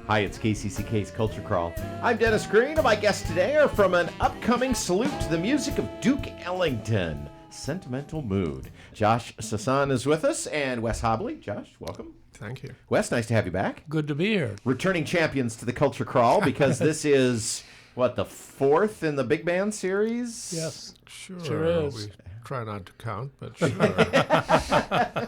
Hi, it's KCCK's Culture Crawl. I'm Dennis Green, and my guests today are from an upcoming salute to the music of Duke Ellington, Sentimental Mood. Josh Sazon is with us, and Wes Habley. Josh, welcome. Thank you. Wes, nice to have you back. Good to be here. Returning champions to the Culture Crawl, because this is, the fourth in the Big Band series? Yes. Sure is. We try not to count, but sure.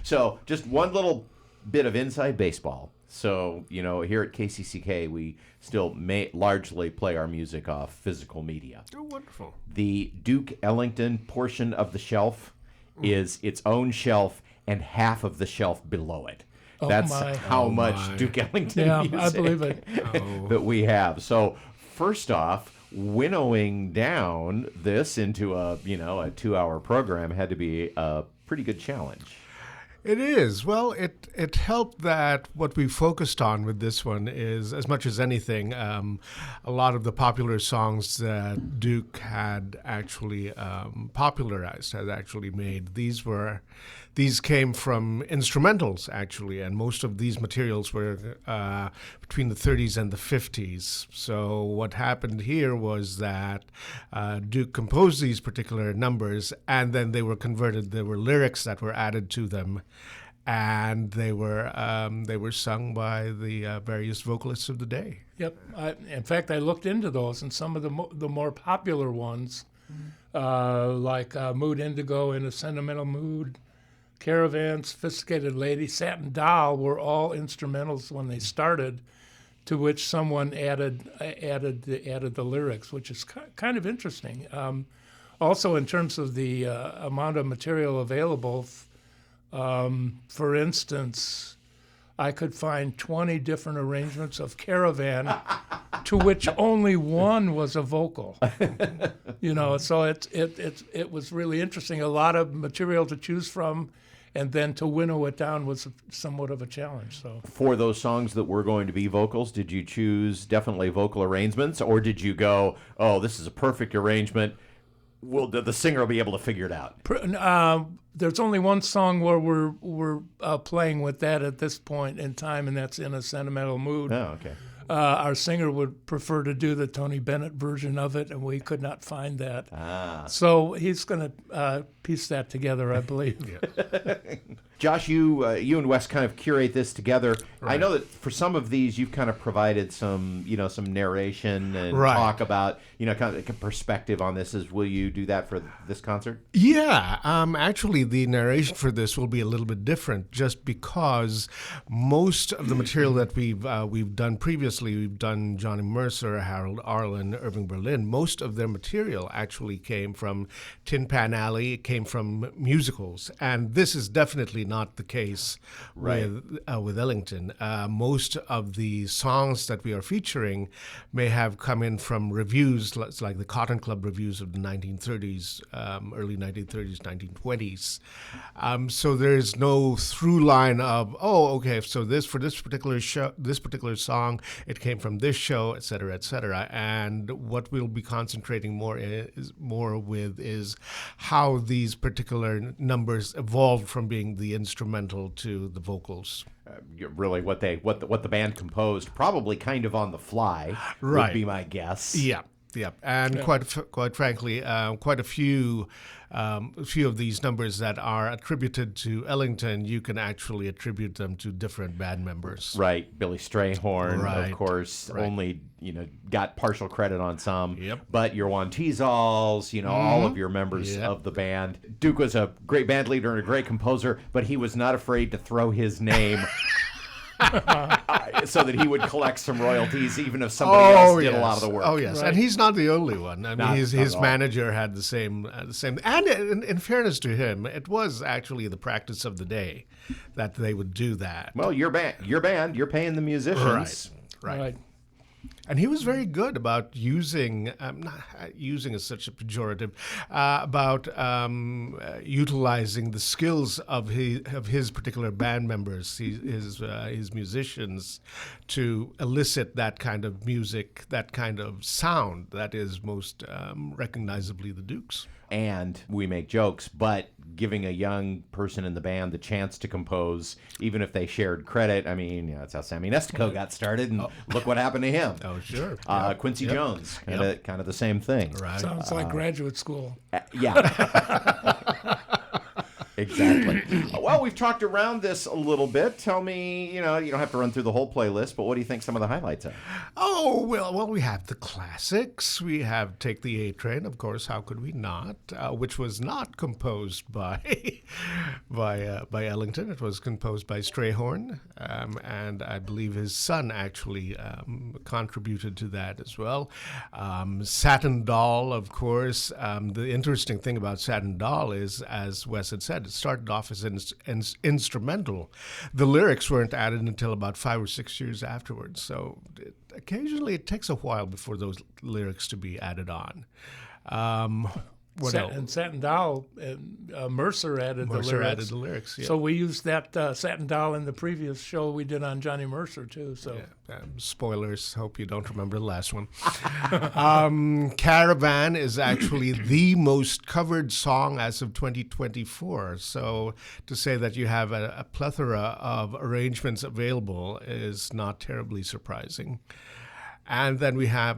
So, just one little bit of inside baseball. So, here at KCCK, we still largely play our music off physical media. Oh, wonderful. The Duke Ellington portion of the shelf is its own shelf and half of the shelf below it. Oh, That's my. how much my. Duke Ellington music I believe it. that we have. So, first off, winnowing down this into a 2-hour program had to be a pretty good challenge. It is. Well, it helped that what we focused on with this one is, as much as anything, a lot of the popular songs that Duke had actually popularized, had actually made. These came from instrumentals, actually, and most of these materials were between the 30s and the 50s. So what happened here was that Duke composed these particular numbers, and then they were converted. There were lyrics that were added to them, and they were sung by the various vocalists of the day. Yep. In fact, I looked into those, and some of the more popular ones, like Mood Indigo in a Sentimental Mood, Caravan, Sophisticated Lady, Satin Doll, were all instrumentals when they started, to which someone added the lyrics, which is kind of interesting. Also, in terms of the amount of material available, for instance, I could find 20 different arrangements of Caravan, to which only one was a vocal. So it was really interesting. A lot of material to choose from, and then to winnow it down was somewhat of a challenge. So, for those songs that were going to be vocals, did you choose definitely vocal arrangements, or did you go, "Oh, this is a perfect arrangement"? Will the singer will be able to figure it out? There's only one song where we're playing with that at this point in time, and that's In a Sentimental Mood. Oh, okay. Our singer would prefer to do the Tony Bennett version of it, and we could not find that. So he's going to piece that together, I believe. Josh, you and Wes kind of curate this together. Right. I know that for some of these, you've kind of provided some narration and Right. talk about, kind of like a perspective on this. Will you do that for this concert? Yeah, actually, the narration for this will be a little bit different, just because most of the material that we've done previously, we've done Johnny Mercer, Harold Arlen, Irving Berlin. Most of their material actually came from Tin Pan Alley. It came from musicals, and this is definitely not the case with Ellington. Most of the songs that we are featuring may have come in from reviews, like the Cotton Club reviews of the 1930s, early 1930s, 1920s. So there's no through line of, so this particular show, this particular song, it came from this show, et cetera, et cetera. And what we'll be concentrating more with is how these particular numbers evolved from being the instrumental to the vocals. Really, what the band composed, probably kind of on the fly, Right. would be my guess. Yeah, and quite frankly, quite a few of these numbers that are attributed to Ellington, you can actually attribute them to different band members. Right, Billy Strayhorn, Right. of course, Right. only got partial credit on some. Yep. But your Juan Tizals, all of your members Yep. of the band. Duke was a great band leader and a great composer, but he was not afraid to throw his name so that he would collect some royalties, even if somebody else did a lot of the work. Oh yes, Right. and he's not the only one. I mean, Not his at all. manager had the same. And in fairness to him, it was actually the practice of the day that they would do that. Well, your band, you're paying the musicians. Right. And he was very good about using, not using is such a pejorative, about utilizing the skills of his particular band members, his musicians, to elicit that kind of music, that kind of sound that is most recognizably the Dukes. And we make jokes, but giving a young person in the band the chance to compose, even if they shared credit. I mean, that's how Sammy Nestico got started, and look what happened to him. Oh, sure. Quincy Jones, kind of the same thing. Right. Sounds like graduate school. Yeah. Exactly. Well, we've talked around this a little bit. Tell me, you don't have to run through the whole playlist, but what do you think some of the highlights are? Oh, well, we have the classics. We have Take the A Train, of course, how could we not, which was not composed by by Ellington. It was composed by Strayhorn, and I believe his son actually contributed to that as well. Satin Doll, of course. The interesting thing about Satin Doll is, as Wes had said, it started off as instrumental. The lyrics weren't added until about 5 or 6 years afterwards, so occasionally it takes a while before those lyrics to be added on. What else? And Satin Doll, Mercer added the lyrics. Yeah. So we used that Satin Doll in the previous show we did on Johnny Mercer, too. So spoilers, hope you don't remember the last one. Caravan is actually the most covered song as of 2024. So to say that you have a plethora of arrangements available is not terribly surprising. And then we have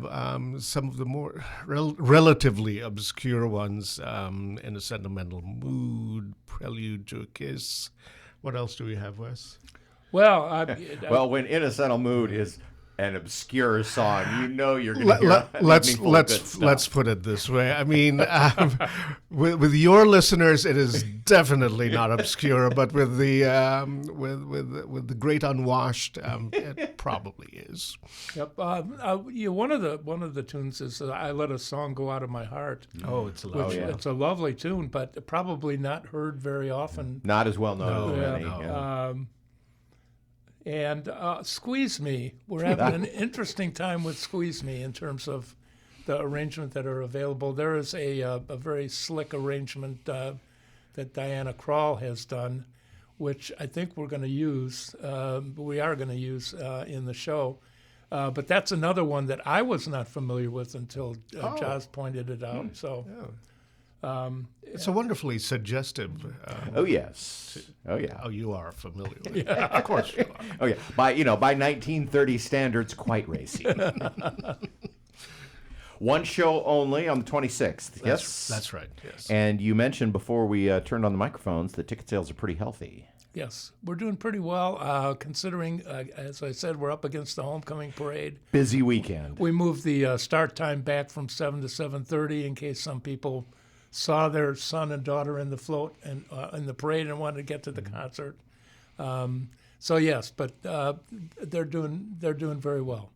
some of the more relatively obscure ones, In a Sentimental Mood, Prelude to a Kiss. What else do we have, Wes? Well, well, when In a Sentimental Mood is an obscure song, you're going to hear let's put it this way. I mean, with your listeners, it is definitely not obscure, but with the great unwashed, it probably is. Yep. One of the tunes is "I Let a Song Go Out of My Heart." Oh, it's lovely. It's a lovely tune, but probably not heard very often. Not as well known as many. And Squeeze Me. We're having an interesting time with Squeeze Me in terms of the arrangement that are available. There is a very slick arrangement that Diana Krall has done, which I think we're going to use. We are going to use in the show. But that's another one that I was not familiar with until Joz pointed it out. So. It's a wonderfully suggestive. Oh yes. Oh yeah. Oh, you are familiar with it. Yeah, of course you are. Oh yeah. By 1930 standards, quite racy. One show only on the 26th. Yes, that's right. Yes. And you mentioned before we turned on the microphones that ticket sales are pretty healthy. Yes, we're doing pretty well, considering, as I said, we're up against the homecoming parade. Busy weekend. We moved the start time back from 7 to 7:30 in case some people saw their son and daughter in the float and in the parade and wanted to get to the concert. So yes, but they're doing very well.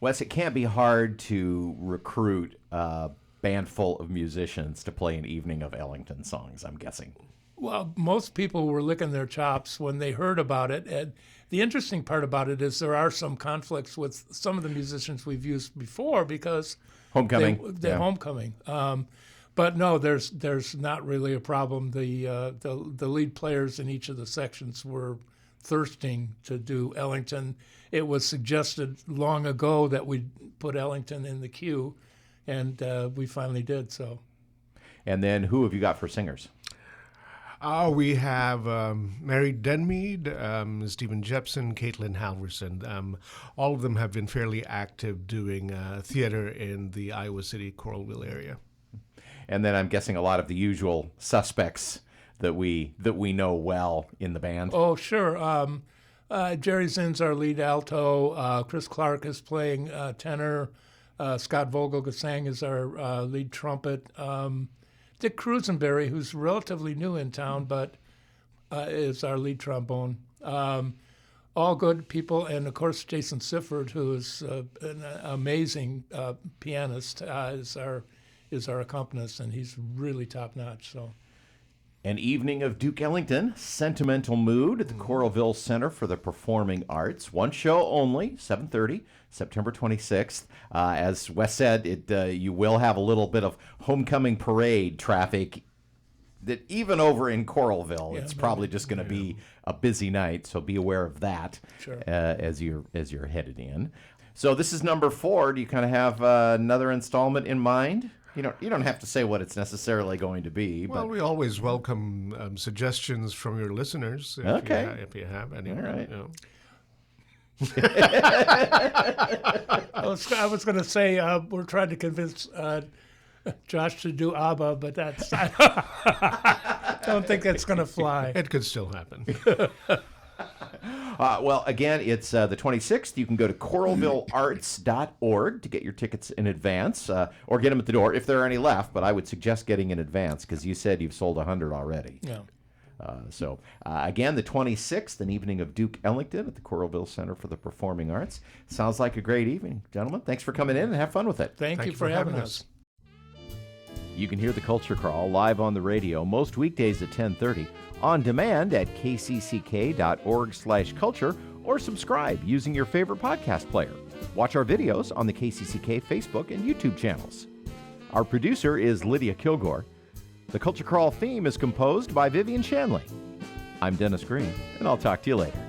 Wes, it can't be hard to recruit a band full of musicians to play an Evening of Ellington songs, I'm guessing. Well, most people were licking their chops when they heard about it. And the interesting part about it is there are some conflicts with some of the musicians we've used before because they're homecoming. But no, there's not really a problem. The lead players in each of the sections were thirsting to do Ellington. It was suggested long ago that we put Ellington in the queue, and we finally did so. And then who have you got for singers? We have Mary Denmead, Stephen Jepson, Caitlin Halverson. All of them have been fairly active doing theater in the Iowa City, Coralville area. And then I'm guessing a lot of the usual suspects that we know well in the band. Oh, sure. Jerry Zinn's our lead alto. Chris Clark is playing tenor. Scott Vogelgesang is our lead trumpet. Dick Crusenberry, who's relatively new in town, but is our lead trombone. All good people, and of course Jason Sifford, who is an amazing pianist, is our accompanist, and he's really top notch. So, An Evening of Duke Ellington, Sentimental Mood at the Coralville Center for the Performing Arts. One show only, 7:30, September 26th. As Wes said, you will have a little bit of homecoming parade traffic that even over in Coralville, it's probably just going to be a busy night, so be aware of that as you're headed in. So this is number 4. Do you kind of have another installment in mind? You don't have to say what it's necessarily going to be. Well, but we always welcome suggestions from your listeners. If you have any. All right. I was going to say we're trying to convince Josh to do ABBA, but I don't think that's going to fly. It could still happen. Well, again, it's the 26th. You can go to coralvillearts.org to get your tickets in advance or get them at the door if there are any left, but I would suggest getting in advance because you said you've sold 100 already. Yeah. Again, the 26th, an Evening of Duke Ellington at the Coralville Center for the Performing Arts. Sounds like a great evening, gentlemen. Thanks for coming in and have fun with it. Thank you for having us. You can hear the Culture Crawl live on the radio most weekdays at 10:30, on demand at kcck.org/culture, or subscribe using your favorite podcast player. Watch our videos on the KCCK Facebook and YouTube channels. Our producer is Lydia Kilgore. The Culture Crawl theme is composed by Vivian Shanley. I'm Dennis Green, and I'll talk to you later.